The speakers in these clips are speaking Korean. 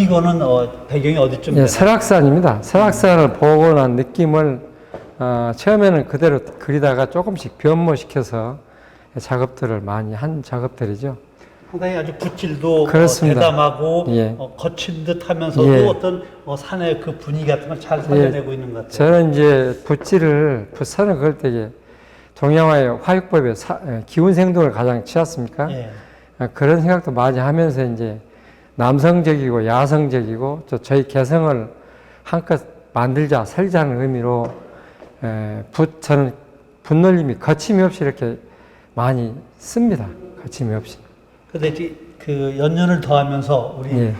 이거는 배경이 어디쯤 되나요? 예, 설악산입니다. 설악산을 보고 난 느낌을 처음에는 그대로 그리다가 조금씩 변모시켜서 작업들을 많이 한 작업들이죠. 상당히 아주 붓질도 그렇습니다. 대담하고 예. 거친 듯 하면서도 예. 어떤 산의 그 분위기 같은 걸 잘 살려내고 있는 것 같아요. 저는 이제 붓선을 그을 때 동양화의 화육법의 기운 생동을 가장 치었습니까? 예. 그런 생각도 많이 하면서 이제 남성적이고 야성적이고 또 저희 개성을 한껏 만들자, 살자는 의미로 저는 붓놀림이 거침이 없이 이렇게 많이 씁니다. 거침이 없이. 근데 그 연륜을 더하면서 우리 예.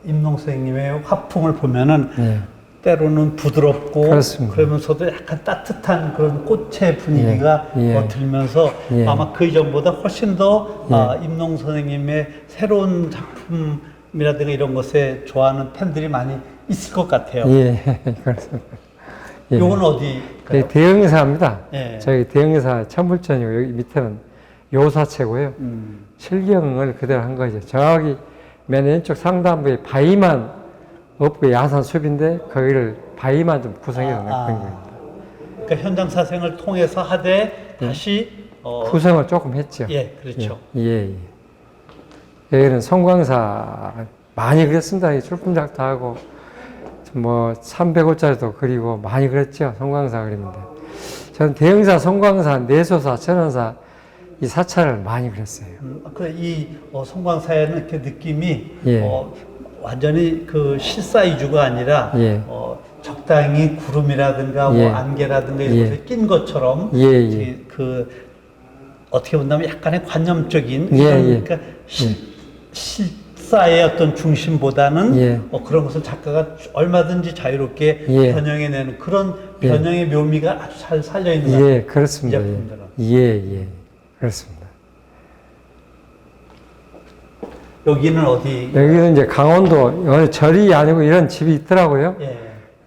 임농 선생님의 화풍을 보면은 예. 때로는 부드럽고 그렇습니다. 그러면서도 약간 따뜻한 그런 꽃의 분위기가 예. 예. 들면서 예. 아마 그 이전보다 훨씬 더 임농 선생님의 새로운 작품이라든가 이런 것에 좋아하는 팬들이 많이 있을 것 같아요. 예, 그렇습니다. 예. 요건 어디? 대형사입니다. 예. 저희 대형사 천불전이고 여기 밑에는 요사체고요. 실경을 그대로 한 거죠. 저기 맨 왼쪽 상단부에 바위만 없고 야산 숲인데 거기를 바위만 좀 구성해 놓은 겁니다. 그러니까 현장 사생을 통해서 하되 다시 구성을 조금 했죠. 예, 그렇죠. 예. 여기는 송광사 많이 그렸습니다. 출품작도 하고 뭐 300호짜리도 그리고 많이 그렸죠. 송광사 그리는데 저는 대형사, 송광사, 내소사, 천원사 이 사찰을 많이 그렸어요. 이 송광사에는 이렇게 느낌이 예. 완전히 그 실사 위주가 아니라 예. 적당히 구름이라든가 예. 뭐 안개라든가 이런 예. 것에 낀 것처럼 예. 그 어떻게 본다면 약간의 관념적인 그러니까 실사의 어떤 중심보다는 그런 것을 작가가 얼마든지 자유롭게 변형해내는 그런 변형의 묘미가 아주 잘 살려 있는 것 같아요. 예, 그렇습니다. 그렇습니다. 여기는 어디? 여기는 이제 강원도 어느 절이 아니고 이런 집이 있더라고요. 예.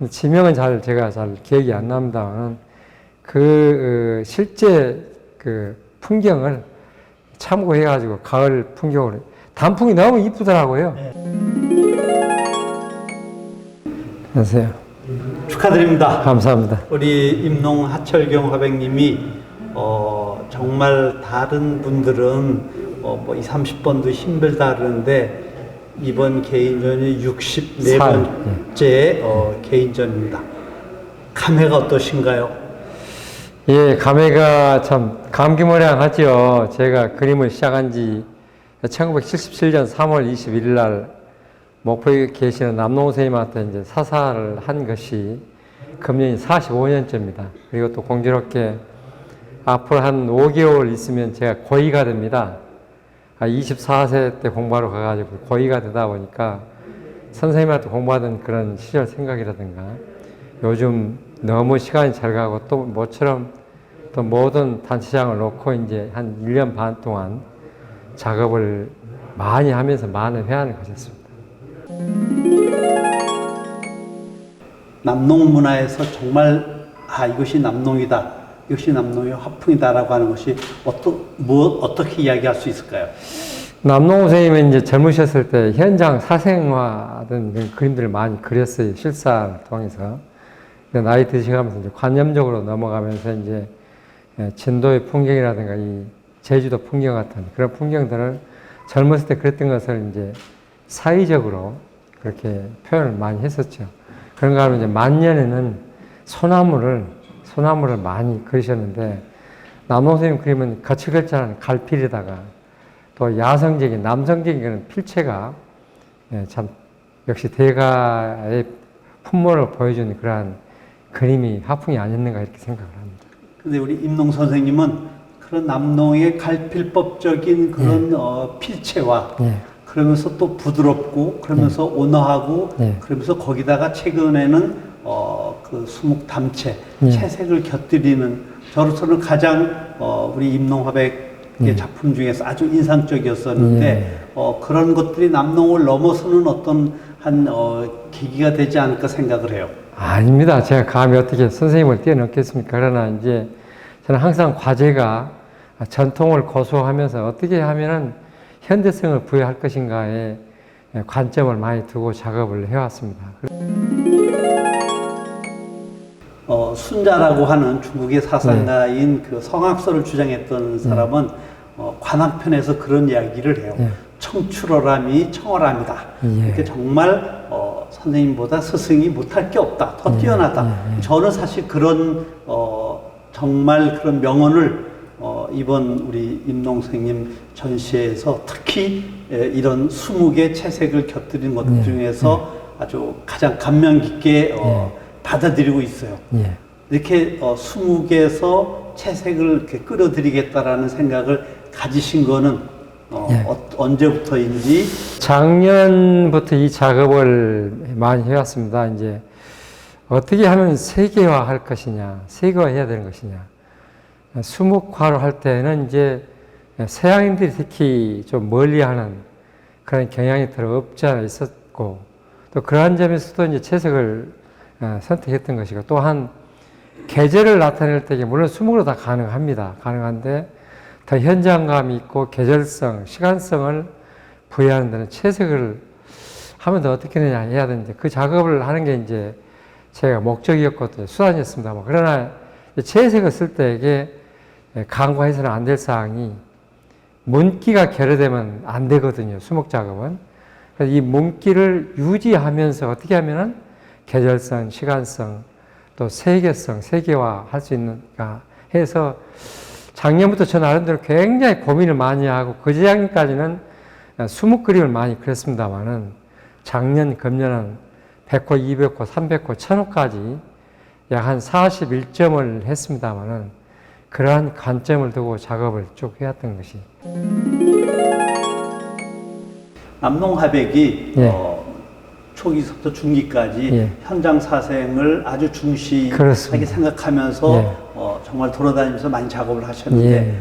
지명은 제가 잘 기억이 안 납니다만 실제 그 풍경을 참고해가지고 가을 풍경으로 단풍이 너무 이쁘더라고요. 예. 안녕하세요. 축하드립니다. 감사합니다. 우리 임농 하철경 화백님이 정말 다른 분들은 뭐 20, 30번도 힘들다 그러는데 이번 개인전이 64번째 개인전입니다. 감회가 어떠신가요? 예, 감회가 참 감기모량하죠. 제가 그림을 시작한 지 1977년 3월 21일 날 목포에 계시는 남농 선생님한테 이제 사사를 한 것이 금년이 45년째입니다. 그리고 또 공교롭게 앞으로 한 5개월 있으면 제가 고이가 됩니다. 24세 때 공부하러 가가지고 고이가 되다 보니까 선생님한테 공부하던 그런 시절 생각이라든가 요즘 너무 시간이 잘 가고 또 모처럼 또 모든 단체장을 놓고 이제 한 1년 반 동안 작업을 많이 하면서 많은 회한을 가졌습니다. 남농 문화에서 정말 이것이 남농이다. 이것이 남농의 화풍이다라고 하는 것이 어떻게 이야기할 수 있을까요? 남농 선생님은 이제 젊으셨을 때 현장 사생화된 그림들을 많이 그렸어요. 실사를 통해서. 나이 드셔가면서 이제 관념적으로 넘어가면서 이제 진도의 풍경이라든가 이 제주도 풍경 같은 그런 풍경들을 젊었을 때 그랬던 것을 이제 사의적으로 그렇게 표현을 많이 했었죠. 그런가 하면 이제 만년에는 소나무를 많이 그리셨는데 남농 선생님 그림은 거칠거칠한 갈필에다가 또 야성적인 남성적인 그런 필체가 참 역시 대가의 품모를 보여주는 그러한 그림이 화풍이 아니었는가 이렇게 생각을 합니다. 근데 우리 임농 선생님은 그런 남농의 갈필법적인 그런 필체와 그러면서 또 부드럽고 그러면서 온화하고 그러면서 거기다가 최근에는 그 수묵 담채 채색을 곁들이는 저로서는 가장 우리 임농 화백의 작품 중에서 아주 인상적이었었는데 그런 것들이 남농을 넘어서는 어떤 한 계기가 되지 않을까 생각을 해요. 아닙니다. 제가 감히 어떻게 선생님을 뛰어넘겠습니까? 그러나 이제 저는 항상 과제가 전통을 고수하면서 어떻게 하면은 현대성을 부여할 것인가에 관점을 많이 두고 작업을 해왔습니다. 순자라고 하는 중국의 사상가인 그 성악설을 주장했던 사람은 관악편에서 그런 이야기를 해요. 청출어람이 청어람이다. 이렇게 정말 선생님보다 스승이 못할 게 없다. 더 뛰어나다. 저는 사실 그런 정말 그런 명언을 이번 우리 임농 선생님 전시회에서 특히 이런 20개 채색을 곁들인 것 중에서 아주 가장 감명 깊게 받아들이고 있어요. 이렇게 20개에서 채색을 이렇게 끌어들이겠다라는 생각을 가지신 거는 언제부터인지? 작년부터 이 작업을 많이 해왔습니다. 이제 어떻게 하면 세계화 할 것이냐, 세계화 해야 되는 것이냐. 수묵화를 할 때는 이제 서양인들이 특히 좀 멀리하는 그런 경향이 들어 없지 않아 있었고, 또 그러한 점에서도 이제 채색을 선택했던 것이고, 또한 계절을 나타낼 때 물론 수묵으로 다 가능합니다. 가능한데 더 현장감이 있고 계절성, 시간성을 부여하는 데는 채색을 하면 더 어떻게 해야 되는지 그 작업을 하는 게 이제 제가 목적이었거든요. 수단이었습니다. 그러나 채색을 쓸 때 이게 간과해서는 안 될 사항이 문기가 결여되면 안 되거든요. 수목 작업은. 그래서 이 문기를 유지하면서 어떻게 하면은 계절성, 시간성, 또 세계성, 세계화 할 수 있는가 해서 작년부터 저 나름대로 굉장히 고민을 많이 하고 그 재작년까지는 수묵 그림을 많이 그렸습니다만은 작년, 금년은 100호, 200호, 300호, 1000호까지 약 한 41점을 했습니다만은 그러한 관점을 두고 작업을 쭉 해왔던 것이. 남농화백이 초기부터 중기까지 현장 사생을 아주 중시하게 그렇습니다. 생각하면서 정말 돌아다니면서 많이 작업을 하셨는데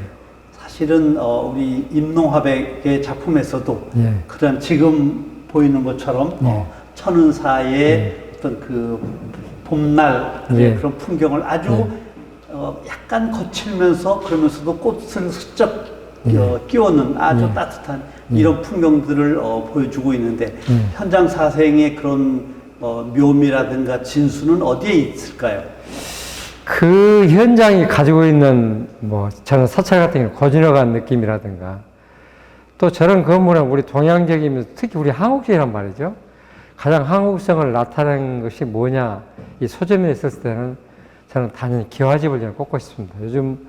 사실은 우리 임농화백의 작품에서도 그런 지금 보이는 것처럼 천은사의 어떤 그 봄날 그런 풍경을 아주 약간 거칠면서 그러면서도 꽃을 슬쩍 끼워는 아주 따뜻한 이런 풍경들을 보여주고 있는데 현장 사생의 그런 묘미라든가 진수는 어디에 있을까요? 그 현장이 가지고 있는 저는 사찰 같은 경우 고즈넉한 느낌이라든가 또 저런 건물은 우리 동양적이면서 특히 우리 한국적이란 말이죠. 가장 한국성을 나타내는 것이 뭐냐 이 소점에 있었을 때는 저는 단연히 기와집을 저는 꼽고 싶습니다. 요즘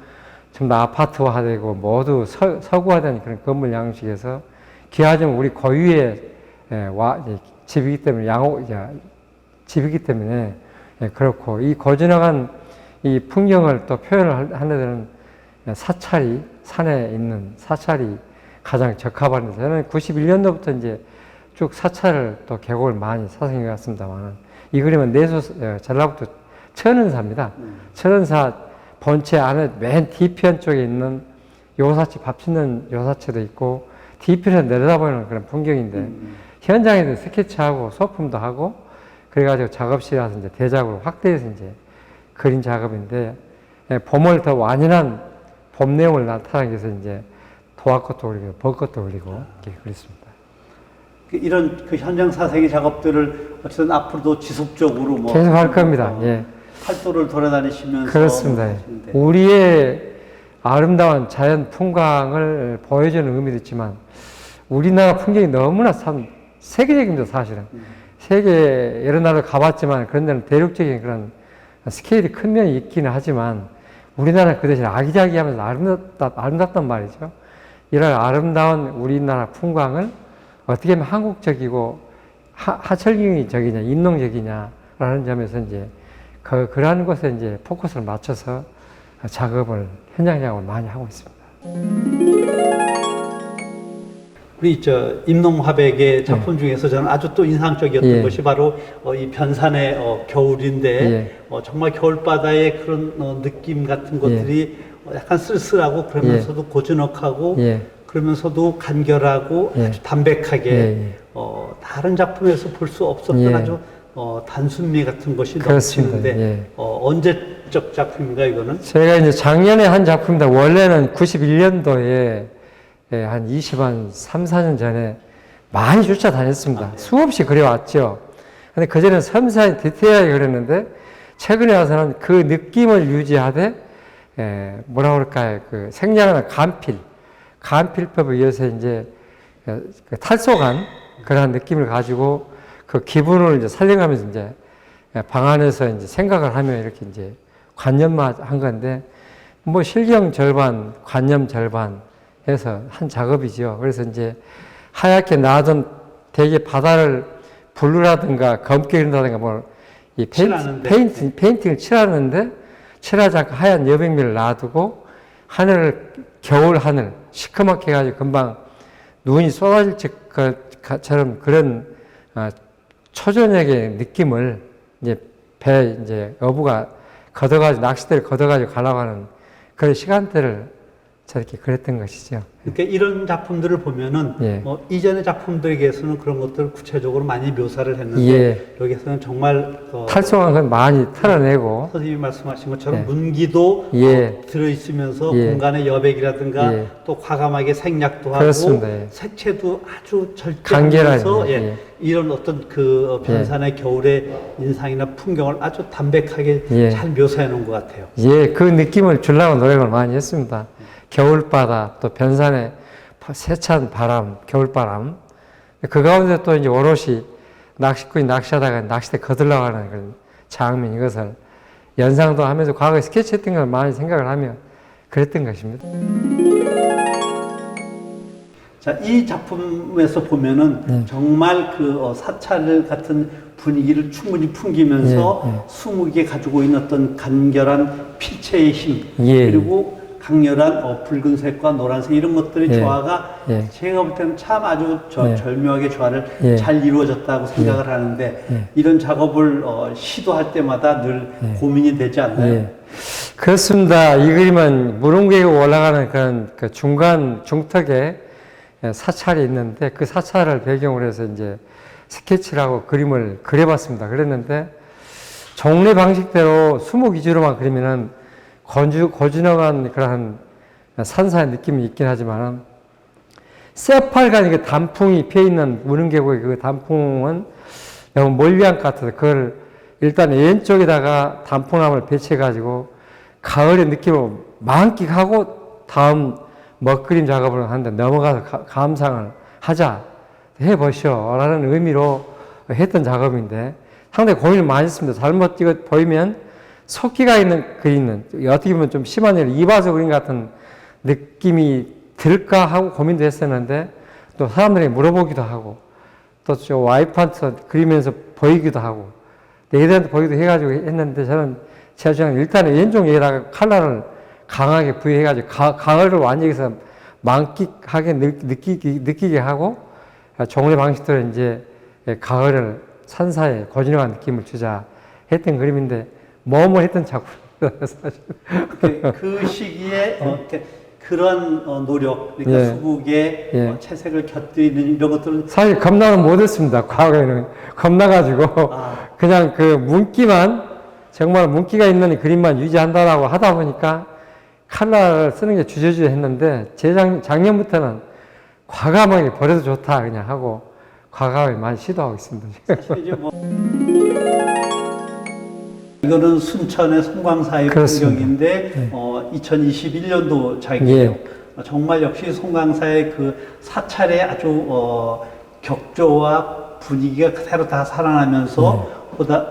전부 다 아파트화되고 모두 서구화된 그런 건물 양식에서 기와집은 우리 고유의 집이기 때문에 집이기 때문에 그렇고 이 고즈넉한 이 풍경을 또 표현을 하는 데는 사찰이 산에 있는 사찰이 가장 적합한데 저는 91년도부터 이제 쭉 사찰을 또 계곡을 많이 사생해 왔습니다만 이 그림은 전라북도 천은사입니다. 천은사 본체 안에 맨 뒤편 쪽에 있는 요사치 밥 짓는 요사치도 있고 뒤편에서 내려다보는 그런 풍경인데 현장에서 스케치하고 소품도 하고 그래가지고 작업실에 와서 이제 대작으로 확대해서 이제 그린 작업인데 봄을 더 완연한 봄 내용을 나타내기 위해서 이제 도화꽃도 올리고 벚꽃도 올리고 이렇게 그랬습니다. 이런 그 현장 사생의 작업들을 어쨌든 앞으로도 지속적으로 계속 할 겁니다. 팔도를 돌아다니시면서 그렇습니다. 우리의 아름다운 자연 풍광을 보여주는 의미도 있지만 우리나라 풍경이 너무나 참 세계적입니다. 사실은 세계 여러 나라를 가봤지만 그런 데는 대륙적인 그런 스케일이 큰 면이 있기는 하지만 우리나라는 그 대신 아기자기하면서 아름답단 말이죠. 이런 아름다운 우리나라 풍광을 어떻게 하면 한국적이고 하철경이적이냐, 인농적이냐라는 점에서 이제 그러한 것에 이제 포커스를 맞춰서 현장 작업을 많이 하고 있습니다. 우리 임농화백의 작품 중에서 저는 아주 또 인상적이었던 것이 바로 이 변산의 겨울인데 정말 겨울바다의 그런 느낌 같은 것들이 약간 쓸쓸하고 그러면서도 고즈넉하고 그러면서도 간결하고 아주 담백하게 다른 작품에서 볼 수 없었던 아주 단순미 같은 것이 넘치는데 언제적 작품인가 이거는? 제가 이제 작년에 한 작품입니다. 원래는 91년도에 한 3, 4년 전에 많이 쫓아다녔습니다. 수없이 그려왔죠. 근데 그전에는 섬세하게 디테일하게 그렸는데 최근에 와서는 그 느낌을 유지하되 뭐라 그럴까요? 그 생략하는 간필법에 의해서 이제 그 탈속한 그러한 느낌을 가지고 그 기분을 이제 살려가면서 이제 방 안에서 이제 생각을 하며 이렇게 이제 관념화한 건데 뭐 실경 절반, 관념 절반 해서 한 작업이죠. 그래서 이제 하얗게 놔둔 대개 바다를 블루라든가 검게 그린다든가 뭐 이 페인팅을 칠하는데 칠하지 않고 하얀 여백미를 놔두고 하늘을 겨울 하늘 시커멓게 해가지고 금방 눈이 쏟아질 것처럼 그런 초저녁의 느낌을 이제 배 이제 어부가 걷어가지고 낚싯대를 걷어가지고 가려고 하는 그런 시간대를 저렇게 그랬던 것이죠. 그러니까 이런 작품들을 보면은 예. 이전의 작품들에 비해서는 그런 것들을 구체적으로 많이 묘사를 했는데 예. 여기서는 정말 탈송한 건 많이 털어내고 선생님이 말씀하신 것처럼 예. 문기도 예. 들어있으면서 예. 공간의 여백이라든가 예. 또 과감하게 생략도 그렇습니다. 하고 예. 색채도 아주 간결하게, 절제하면서 예. 이런 어떤 그 변산의 겨울의 인상이나 풍경을 아주 담백하게 예. 잘 묘사해 놓은 것 같아요. 예, 그 느낌을 주려고 노력을 많이 했습니다. 겨울바다, 또 변산의 세찬 바람, 겨울바람. 그 가운데 또 이제 오롯이 낚시꾼이 낚시하다가 낚싯대 거들려고 하는 그런 장면, 이것을 연상도 하면서 과거에 스케치했던 걸 많이 생각을 하며 그랬던 것입니다. 자, 이 작품에서 보면은 정말 그 사찰 같은 분위기를 충분히 풍기면서 수묵이 가지고 있는 어떤 간결한 필체의 힘, 그리고 강렬한 붉은색과 노란색 이런 것들의 조화가 제가 볼 때는 참 아주 절묘하게 조화를 잘 이루어졌다고 생각을 하는데 이런 작업을 시도할 때마다 늘 고민이 되지 않나요? 그렇습니다. 이 그림은 무릉계곡 올라가는 그런 그 중턱에 사찰이 있는데 그 사찰을 배경으로 해서 이제 스케치를 하고 그림을 그려봤습니다. 그랬는데 종래 방식대로 수묵 위주로만 그리면은 고즈넉한 그런 산사의 느낌이 있긴 하지만 새빨간 그 단풍이 피어있는 무릉계곡의 그 단풍은 너무 몰리한 것 같아서 그걸 일단 왼쪽에다가 단풍나무를 배치해가지고 가을의 느낌을 만끽하고 다음 먹그림 작업을 하는데 넘어가서 감상을 하자 해보시오 라는 의미로 했던 작업인데 상당히 고민을 많이 했습니다. 잘못 찍어 보이면 속기가 있는 그리는 어떻게 보면 좀 심한 일 이바서 그림 같은 느낌이 들까 하고 고민도 했었는데 또 사람들이 물어보기도 하고 또 저 와이프한테 그리면서 보이기도 하고 애들한테 보이기도 해가지고 했는데 저는 제가 주장은 일단은 왼쪽에다가 컬러를 강하게 부여해가지고 가을을 완전히 만끽하게 느끼게 하고 종래 방식대로 이제 가을을 산사에 고즈넉한 느낌을 주자 했던 그림인데 뭐뭐 했던 작품입니다, 사실. 그 시기에 그런 노력, 그러니까 수국에 채색을 곁들이는 이런 것들은 사실 겁나는 못했습니다. 과거에는 겁나가지고 그냥 그 문기만 정말 문기가 있는 그림만 유지한다라고 하다 보니까 컬러를 쓰는 게 주저주저 했는데 작년부터는 과감하게 버려도 좋다 그냥 하고 과감하게 많이 시도하고 있습니다. 사실 이제 이거는 순천의 송광사의 풍경인데 2021년도 작이에요. 정말 역시 송광사의 그 사찰의 아주 격조와 분위기가 그대로 다 살아나면서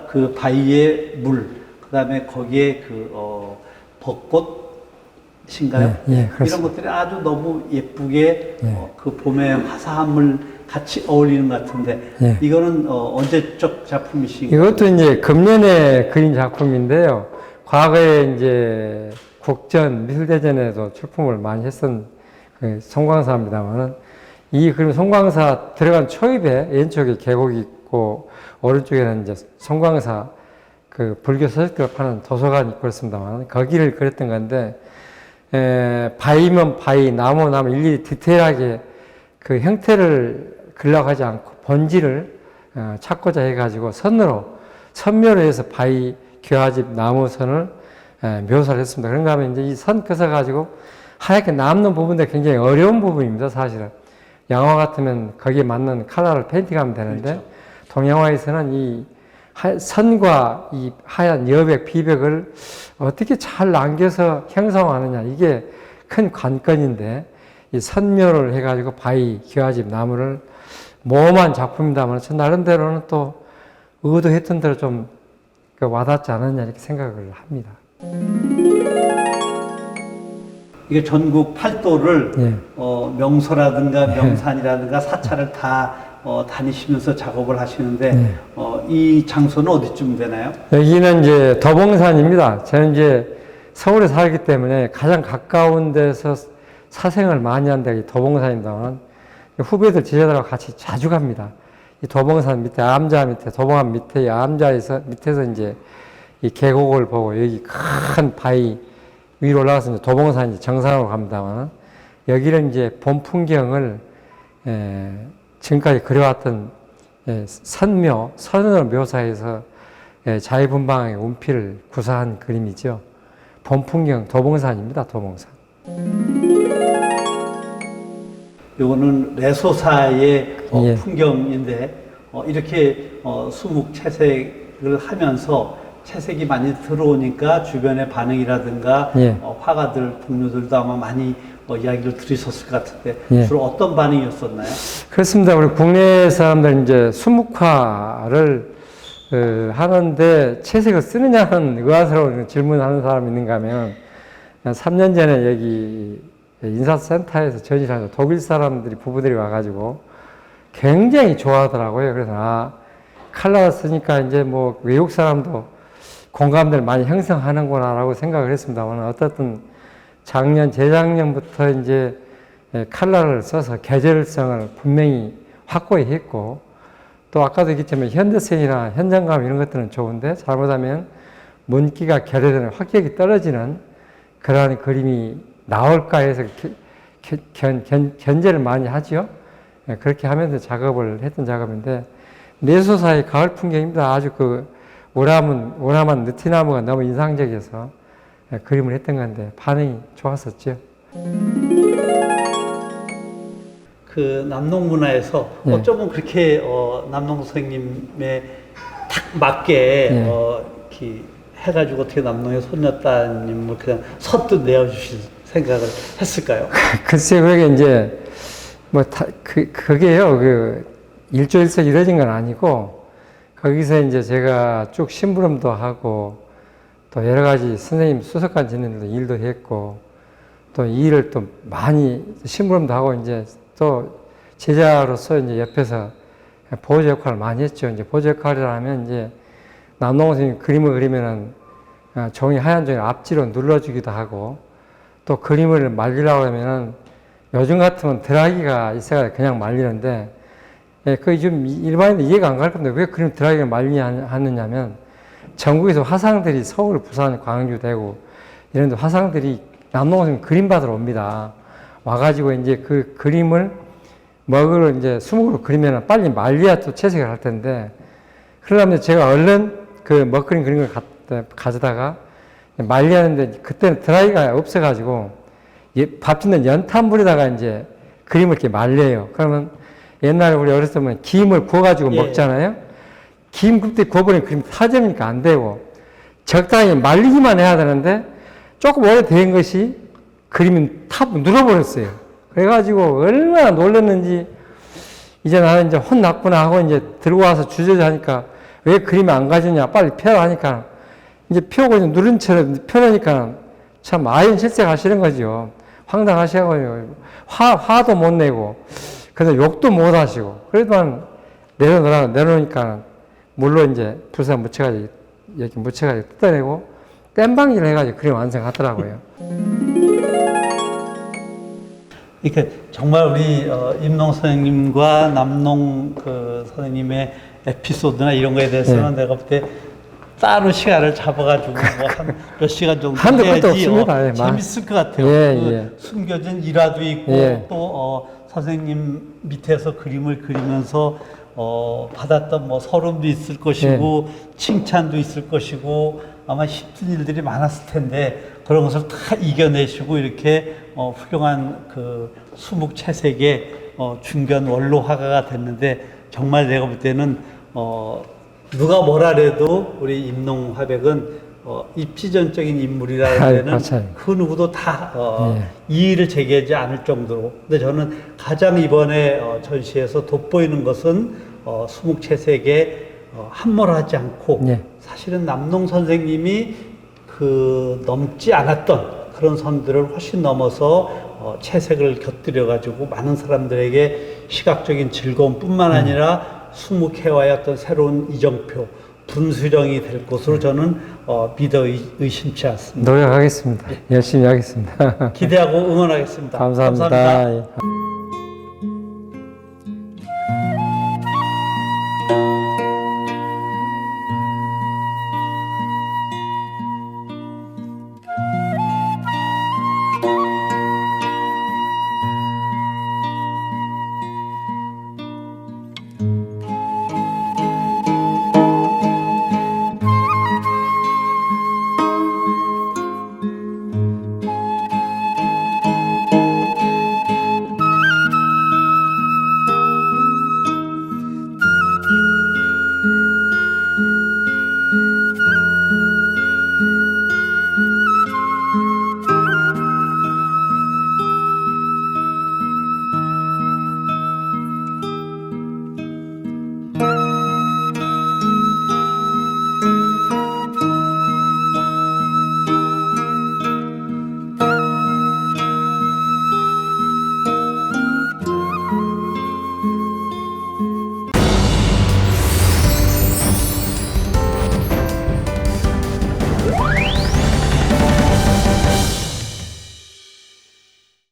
그 바위의 물, 그다음에 거기에 그 벚꽃인가요? 이런 것들이 아주 너무 예쁘게 그 봄의 화사함을 같이 어울리는 것 같은데 이거는 언제적 작품이신가요? 이것도 이제 금년에 그린 작품인데요. 과거에 이제 국전 미술대전에도 출품을 많이 했던 그 송광사입니다만은 이 그림 송광사 들어간 초입에 왼쪽에 계곡이 있고 오른쪽에는 이제 송광사 그 불교 서적들을 파는 도서관이 있고 그렇습니다만 거기를 그렸던 건데 바위면 바위, 나무 일일이 디테일하게 그 형태를 그리려고 하지 않고 본질을 찾고자 해가지고 선묘로 해서 바위, 교화집, 나무선을 묘사를 했습니다. 그런가 하면 이제 이 선 끄서 가지고 하얗게 남는 부분도 굉장히 어려운 부분입니다, 사실은. 영화 같으면 거기에 맞는 컬러를 페인팅하면 되는데 그렇죠. 동양화에서는 이 선과 이 하얀 여백, 비백을 어떻게 잘 남겨서 형성하느냐 이게 큰 관건인데 이 선묘를 해가지고 바위, 기와집, 나무를 모험한 작품이다만 저 나름대로는 또 의도했던 대로 좀 와닿지 않았냐 이렇게 생각을 합니다. 이게 전국 팔도를 예. 명소라든가 명산이라든가 사찰을 다 다니시면서 작업을 하시는데 이 장소는 어디쯤 되나요? 여기는 이제 도봉산입니다. 저는 이제 서울에 살기 때문에 가장 가까운 데서 사생을 많이 한 데가 도봉산입니다만 후배들 제자들하고 같이 자주 갑니다. 이 도봉산 밑에 암자 밑에 도봉암 밑에 암자에서 밑에서 이제 이 계곡을 보고 여기 큰 바위 위로 올라가서 이제 도봉산 이제 정상으로 갑니다만 여기는 이제 봄 풍경을 지금까지 그려왔던 선묘 선을 묘사해서 자유분방의 운필을 구사한 그림이죠. 봄 풍경 도봉산입니다. 도봉산. 이거는 레소사의 예. 풍경인데 이렇게 수묵 채색을 하면서 채색이 많이 들어오니까 주변의 반응이라든가 예. 화가들, 동료들도 아마 많이 이야기를 들으셨을 것 같은데 예. 주로 어떤 반응이었었나요? 그렇습니다. 우리 국내 사람들 이제 수묵화를 하는데 채색을 쓰느냐는 의아스러운 질문하는 사람이 있는가 하면 3년 전에 여기 인사센터에서 전시하는 독일 사람들이 부부들이 와가지고 굉장히 좋아하더라고요. 그래서 칼라를 쓰니까 이제 뭐 외국 사람도 공감대를 많이 형성하는구나라고 생각을 했습니다만 어떻든 작년, 재작년부터 이제 칼라를 써서 계절성을 분명히 확고히 했고 또 아까도 얘기했지만 현대성이나 현장감 이런 것들은 좋은데 잘못하면 문기가 결여되는 확격이 떨어지는 그러한 그림이 나올까 해서 견제를 많이 하죠. 그렇게 하면서 작업을 했던 작업인데 내소사의 가을 풍경입니다. 아주 오남한 느티나무가 너무 인상적이어서 그림을 했던 건데 반응이 좋았었죠. 그 남농 문화에서 네. 어쩌면 그렇게 남농 선생님에 딱 맞게 이렇게 해가지고 어떻게 남농의 손녀따님을 그냥 선뜻 내어주실 생각을 했을까요? 글쎄요, 그게 이제 그게요, 일조일석 이루어진 건 아니고 거기서 이제 제가 쭉 심부름도 하고 또 여러 가지 선생님 수석관 짓는 일도 했고 또 이 일을 또 많이 심부름도 하고 이제 또 제자로서 이제 옆에서 보조 역할을 많이 했죠. 이제 보조 역할이라면 이제 남농 선생님 그림을 그리면은 하얀 종이 앞뒤로 눌러주기도 하고 또 그림을 말리려고 하면은 요즘 같으면 드라이기가 있어야 그냥 말리는데 그게 좀 일반인들 이해가 안 갈 건데 왜 그림 드라이기를 하느냐면 전국에서 화상들이 서울, 부산, 광주, 대구 이런 데 화상들이 남농 선생님 그림 받으러 옵니다. 와가지고 이제 그 그림을 먹으러 이제 수목으로 그리면 빨리 말려야 또 채색을 할 텐데 그러려면 제가 얼른 그 먹그림 그린 걸 가져다가 말리는데 그때는 드라이가 없어가지고 밥 짓는 연탄불에다가 이제 그림을 이렇게 말려요. 그러면 옛날에 우리 어렸을 때는 김을 구워가지고 먹잖아요. 김 그때 구워버리면 그림 타지니까 안 되고 적당히 말리기만 해야 되는데 조금 오래된 것이 그림이 눌어버렸어요. 그래가지고 얼마나 놀랐는지 이제 나는 이제 혼났구나 하고 이제 들고 와서 주저하니까 왜 그림이 안 가지냐 빨리 펴라 하니까 이제 펴고 이제 누른 채로 펴려니까 참 아연 실색하시는 거죠. 황당하셔가지고 화도 못 내고 그래서 욕도 못 하시고 그래도 내려놓으니까 물로 이제 불사 묻혀가지고 이렇게 묻혀가지고 뜯어내고 땜방질 해가지고 그림 완성하더라고요. 그러니까 정말 우리 임농 선생님과 남농 그 선생님의 에피소드나 이런 거에 대해서는 내가 볼 때 따로 시간을 잡아가지고 뭐 한 몇 시간 정도 한도 끝도 해야지 없습니다. 재밌을 것 같아요. 숨겨진 일화도 있고 또 선생님 밑에서 그림을 그리면서 받았던 뭐 서름도 있을 것이고 칭찬도 있을 것이고 아마 힘든 일들이 많았을 텐데 그런 것을 다 이겨내시고 이렇게 훌륭한 그 수묵 채색의 중견 원로 화가가 됐는데 정말 내가 볼 때는 누가 뭐라래도 우리 임농화백은 입지전적인 인물이라는 데는 맞아요. 그 누구도 다 예. 이의를 제기하지 않을 정도로. 근데 저는 가장 이번에 전시에서 돋보이는 것은 수묵채색에 함몰하지 않고 예. 사실은 남농 선생님이 그 넘지 않았던 그런 선들을 훨씬 넘어서 채색을 곁들여 가지고 많은 사람들에게 시각적인 즐거움뿐만 아니라 수묵회화의 어떤 새로운 이정표, 분수령이 될 것으로 저는 믿어 의심치 않습니다. 노력하겠습니다. 열심히 하겠습니다. 기대하고 응원하겠습니다. 감사합니다. 감사합니다. 예.